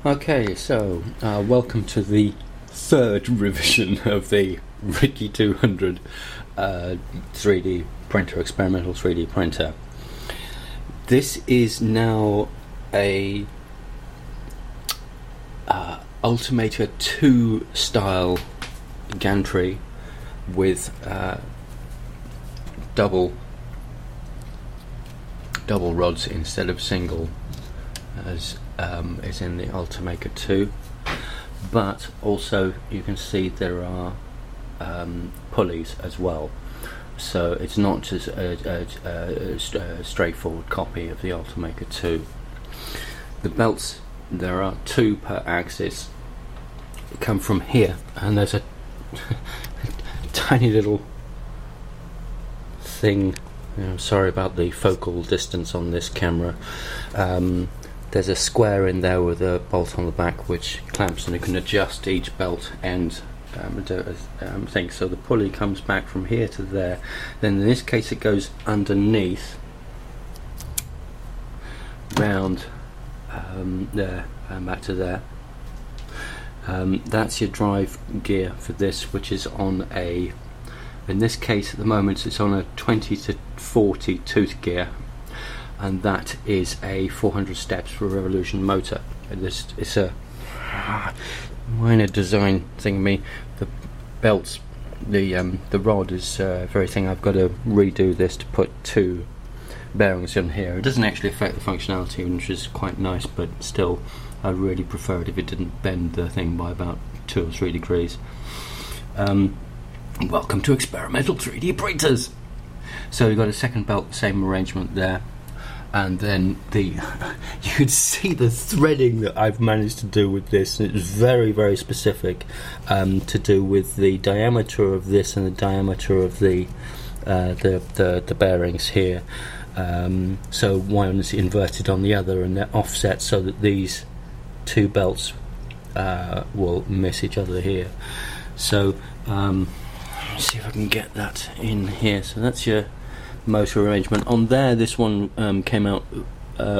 Okay, so welcome to the third revision of the Riki200 3D printer, experimental 3D printer. This is now a Ultimator 2 style gantry with double rods instead of single, as is in the Ultimator 2, but also you can see there are pulleys as well, so it's not just a straightforward copy of the Ultimator 2. The belts, there are two per axis, come from here, and there's a tiny little thing. Sorry about the focal distance on this camera. There's a square in there with a bolt on the back which clamps, and you can adjust each belt end thing. So the pulley comes back from here to there. Then in this case it goes underneath, round there and back to there. That's your drive gear for this, which is on a, in this case at the moment it's on a 20 to 40 tooth gear, and that is a 400 steps per revolution motor. It's a minor design thing. The belts, the rod is very thing. I've got to redo this to put two bearings in here. It doesn't actually affect the functionality, which is quite nice, but still I'd really prefer it if it didn't bend the thing by about 2 or 3 degrees. Welcome to experimental 3D printers. So you've got a second belt, same arrangement there, and then you could see the threading that I've managed to do with this. It's very, very specific, to do with the diameter of this and the diameter of the bearings here. So one is inverted on the other, and they're offset so that these two belts will miss each other here. So let's see if I can get that in here. So that's your motor arrangement on there. This one came out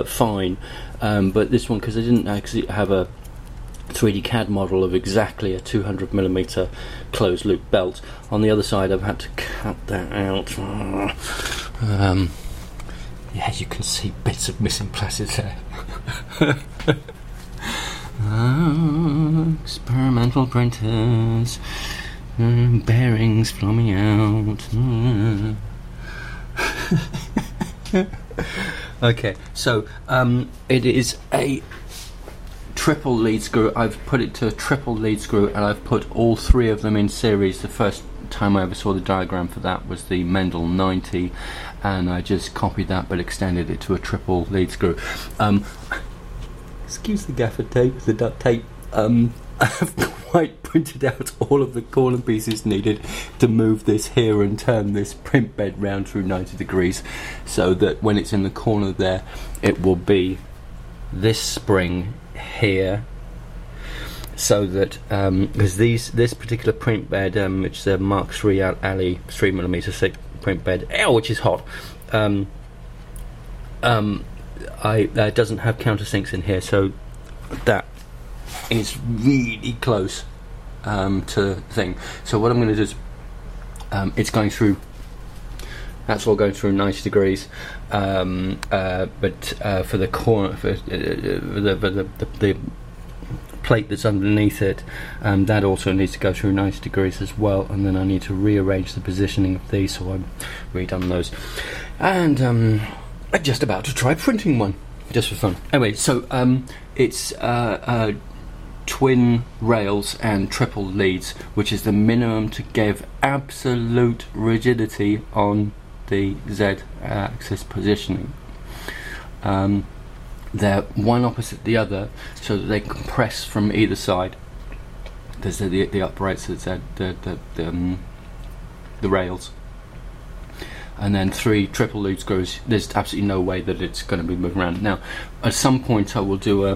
fine, but this one, because I didn't actually have a 3D CAD model of exactly a 200mm closed loop belt, on the other side I've had to cut that out. Yeah, you can see bits of missing plastic there. Experimental printers, bearings flowing out. Okay, so it is a triple lead screw. I've put it to a triple lead screw, and I've put all three of them in series. The first time I ever saw the diagram for that was the Mendel 90, and I just copied that but extended it to a triple lead screw. Excuse the gaffer tape, the duct tape. I have quite printed out all of the corner pieces needed to move this here and turn this print bed round through 90 degrees, so that when it's in the corner there, it will be this spring here, so that because this particular print bed, which is a Mark III Ali 3mm thick print bed, which is hot, doesn't have countersinks in here, so that is really close to the thing. So what I'm going to do is it's going through, that's all going through 90 degrees, but for the corner, for the plate that's underneath it, that also needs to go through 90 degrees as well, and then I need to rearrange the positioning of these, so I've redone those, and I'm just about to try printing one just for fun. Anyway, so it's twin rails and triple leads, which is the minimum to give absolute rigidity on the Z-axis positioning. They're one opposite the other, so that they compress from either side. There's the uprights, the rails, and then 3 triple lead screws. There's absolutely no way that it's going to be moving around. Now, at some point I will do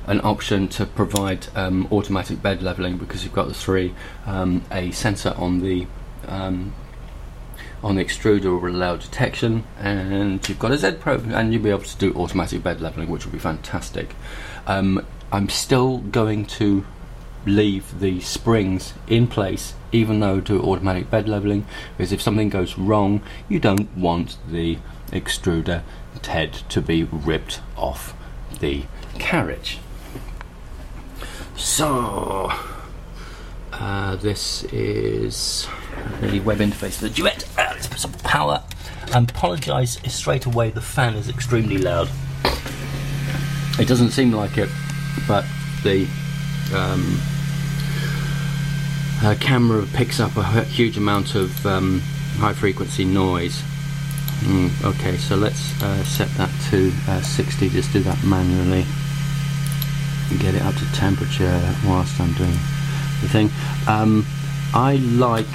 an option to provide automatic bed leveling, because you've got the 3, a sensor on the on the extruder will allow detection, and you've got a Z probe, and you'll be able to do automatic bed leveling, which will be fantastic. I'm still going to leave the springs in place, even though do automatic bed leveling, because if something goes wrong, you don't want the extruder head to be ripped off the carriage. So this is the web interface for the Duet. Let's put some power. I apologise straight away, the fan is extremely loud. It doesn't seem like it, but the camera picks up a huge amount of high frequency noise. Okay, so let's set that to 60, just do that manually and get it up to temperature whilst I'm doing the thing. I like,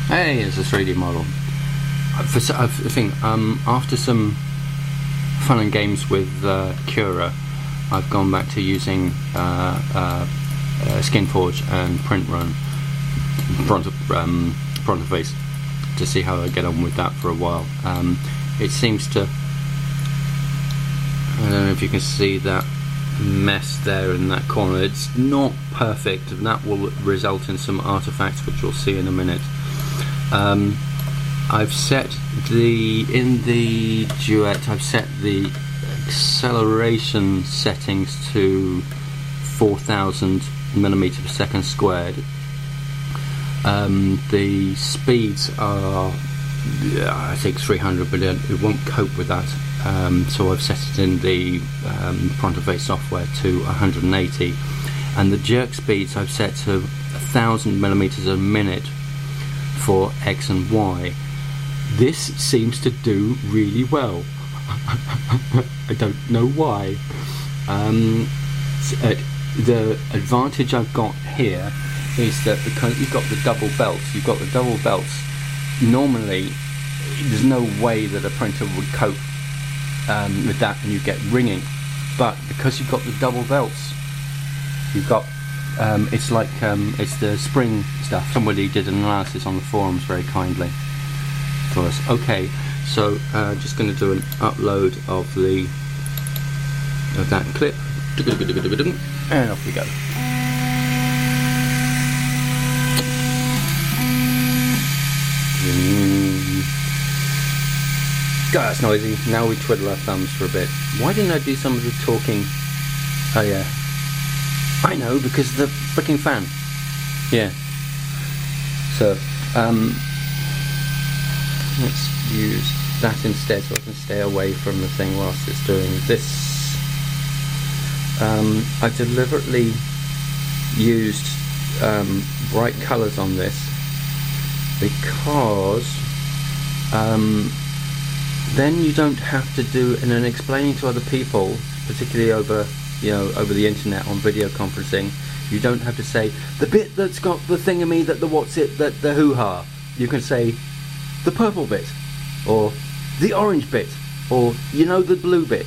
hey, it's a 3D model. I think after some fun and games with Cura, I've gone back to using SkinForge and Print Run Frontiface to see how I get on with that for a while. It seems to, I don't know if you can see that mess there in that corner. It's not perfect, and that will result in some artifacts which we'll see in a minute. I've set in the Duet, I've set the acceleration settings to 4,000 millimeters per second squared. The speeds are, I think 300, but it won't cope with that. So I've set it in the Frontiface software to 180, and the jerk speeds I've set to 1,000 millimeters a minute for X and Y. This seems to do really well. I don't know why. The advantage I've got here is that because you've got the double belts, normally there's no way that a printer would cope with that, and you get ringing. But because you've got the double belts, you've got it's like it's the spring stuff. Somebody did an analysis on the forums very kindly for us. Okay, so just going to do an upload of that clip, and off we go. God, that's noisy. Now we twiddle our thumbs for a bit. Why didn't I do some of the talking? Oh yeah, I know, because the freaking fan. Yeah. So let's use that instead, so I can stay away from the thing whilst it's doing this. I deliberately used bright colours on this because then you don't have to do, and then explaining to other people, particularly over the internet on video conferencing, you don't have to say the bit that's got the thingamy, that the what's it, that the hoo-ha. You can say the purple bit, or the orange bit, or the blue bit.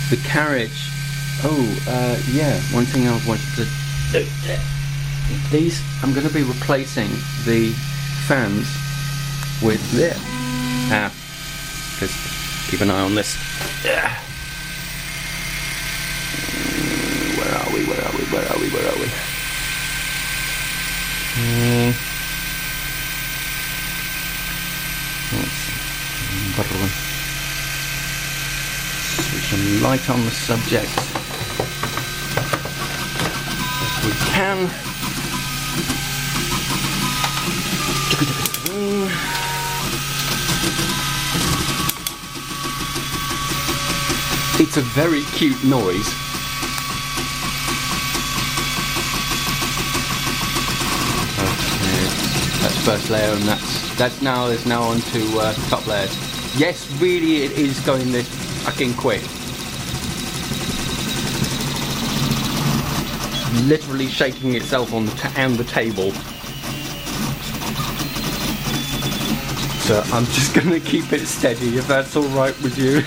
The carriage. Yeah, one thing I wanted to do. These, I'm going to be replacing the fans with this. Because keep an eye on this. Where are we? Switch some light on the subject if we can. It's a very cute noise. Okay, that's first layer, and that's now on to top layers. Yes, really, it is going this fucking quick. Literally shaking itself on the table. So I'm just going to keep it steady, if that's alright with you.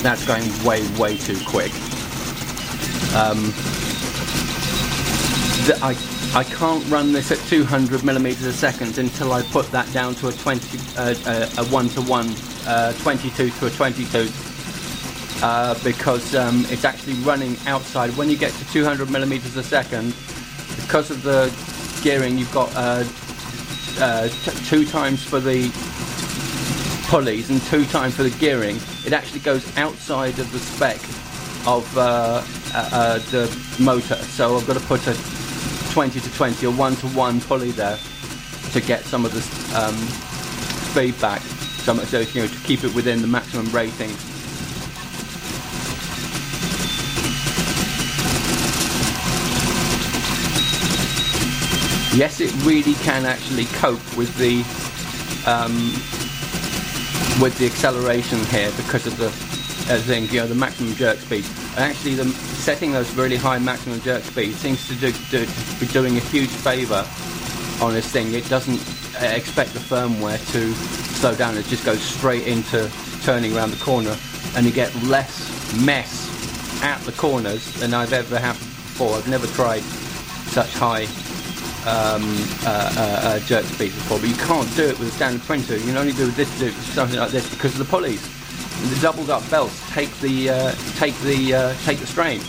That's going way too quick. I can't run this at 200 millimeters a second until I put that down to a 1-to-1, 22 to a 22, because it's actually running outside. When you get to 200 millimeters a second, because of the gearing, you've got 2 times for the pulleys and 2 times for the gearing. It actually goes outside of the spec of the motor, so I've got to put a 20 to 20 or 1-to-1 pulley there to get some of the speed back, so to keep it within the maximum rating. Yes, it really can actually cope with the acceleration here because of the thing, the maximum jerk speed. And actually, setting those really high maximum jerk speed seems to be doing a huge favour on this thing. It doesn't expect the firmware to slow down. It just goes straight into turning around the corner, and you get less mess at the corners than I've ever had before. I've never tried such high jerk speed before, but you can't do it with a standard printer. You can only do this, something like this, because of the pulleys. And the doubled up belts take the strain.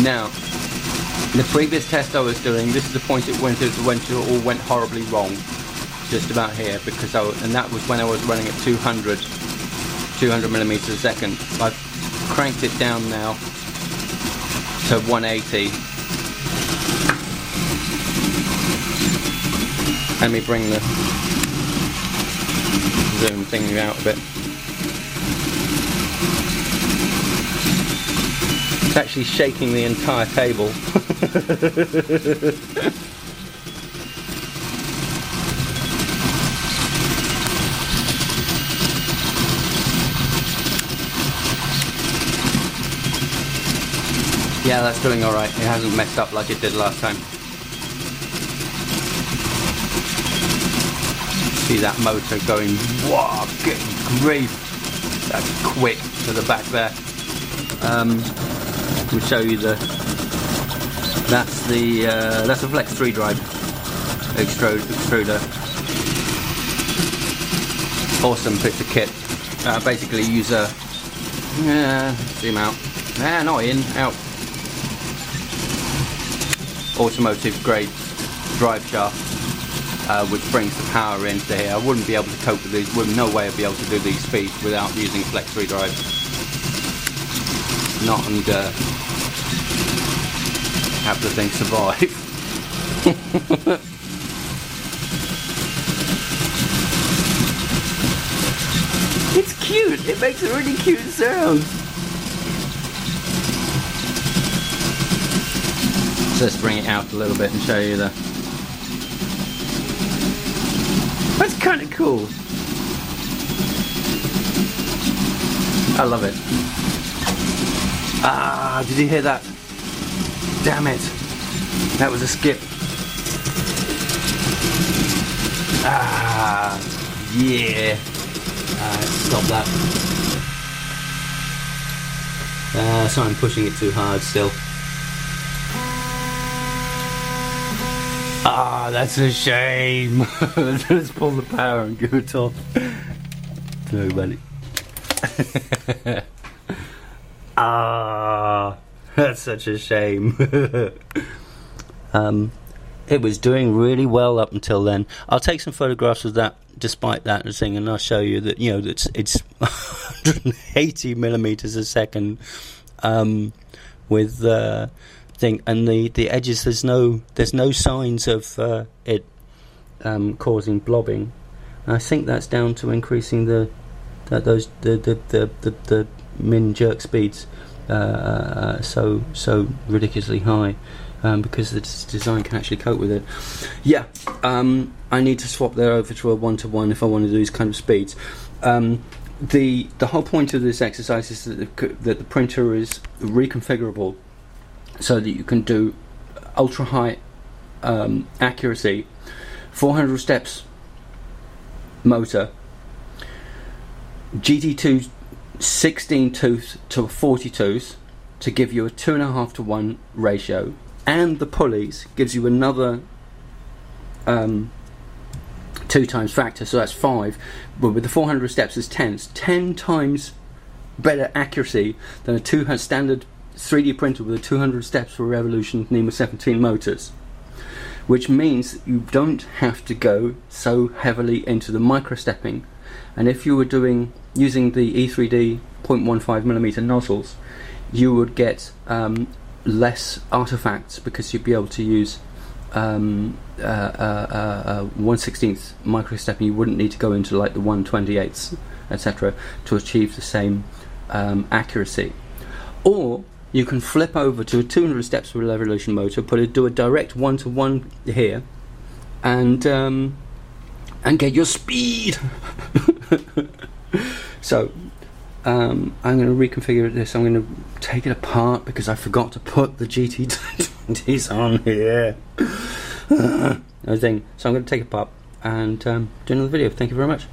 Now, the previous test I was doing, this is the point it all went horribly wrong, just about here, because and that was when I was running at 200 millimeters a second. I've cranked it down now to 180. Let me bring the zoom thing out a bit. It's actually shaking the entire table. Yeah, that's doing alright. It hasn't messed up like it did last time. See that motor going, wow, good grief, that's quick to the back there. Let me show you that's a Flex 3 drive extruder. Awesome bit of kit. Basically use a, zoom out, not in, out. Automotive grade drive shaft. Which brings the power into here. I wouldn't be able to cope with these, no way I'd be able to do these speeds without using Flex 3 drive. Not and have the thing survive. It's cute, it makes a really cute sound. So let's bring it out a little bit and show you that's kind of cool. I love it. Ah, did you hear that? Damn it. That was a skip. Ah, yeah. Stop that. So I'm pushing it too hard still. Ah, that's a shame. Let's pull the power and give it off. No, buddy. Ah, that's such a shame. It was doing really well up until then. I'll take some photographs of that, despite that thing, and I'll show you that it's 180 millimeters a second with thing, and the edges. There's no signs of it causing blobbing. And I think that's down to increasing the min jerk speeds so ridiculously high, because the design can actually cope with it. Yeah, I need to swap that over to a 1-to-1 if I want to do these kind of speeds. The whole point of this exercise is that the printer is reconfigurable, so that you can do ultra high accuracy, 400 steps motor, GT2 16 tooth to 40 tooth, to give you a 2.5 to 1 ratio, and the pulleys gives you another 2 times factor, so that's 5, but with the 400 steps is 10. It's 10 times better accuracy than a standard 3D printer with a 200 steps per revolution NEMA 17 motors, which means you don't have to go so heavily into the micro stepping. And if you were using the E3D 0.15mm nozzles, you would get less artifacts, because you'd be able to use 1/16 micro stepping. You wouldn't need to go into like the 1/28, etc., to achieve the same accuracy. Or you can flip over to a 200 steps per revolution motor, do a direct 1-to-1 here, and get your speed. So I'm going to reconfigure this. I'm going to take it apart because I forgot to put the GT20s on here. So I'm going to take it apart and do another video. Thank you very much.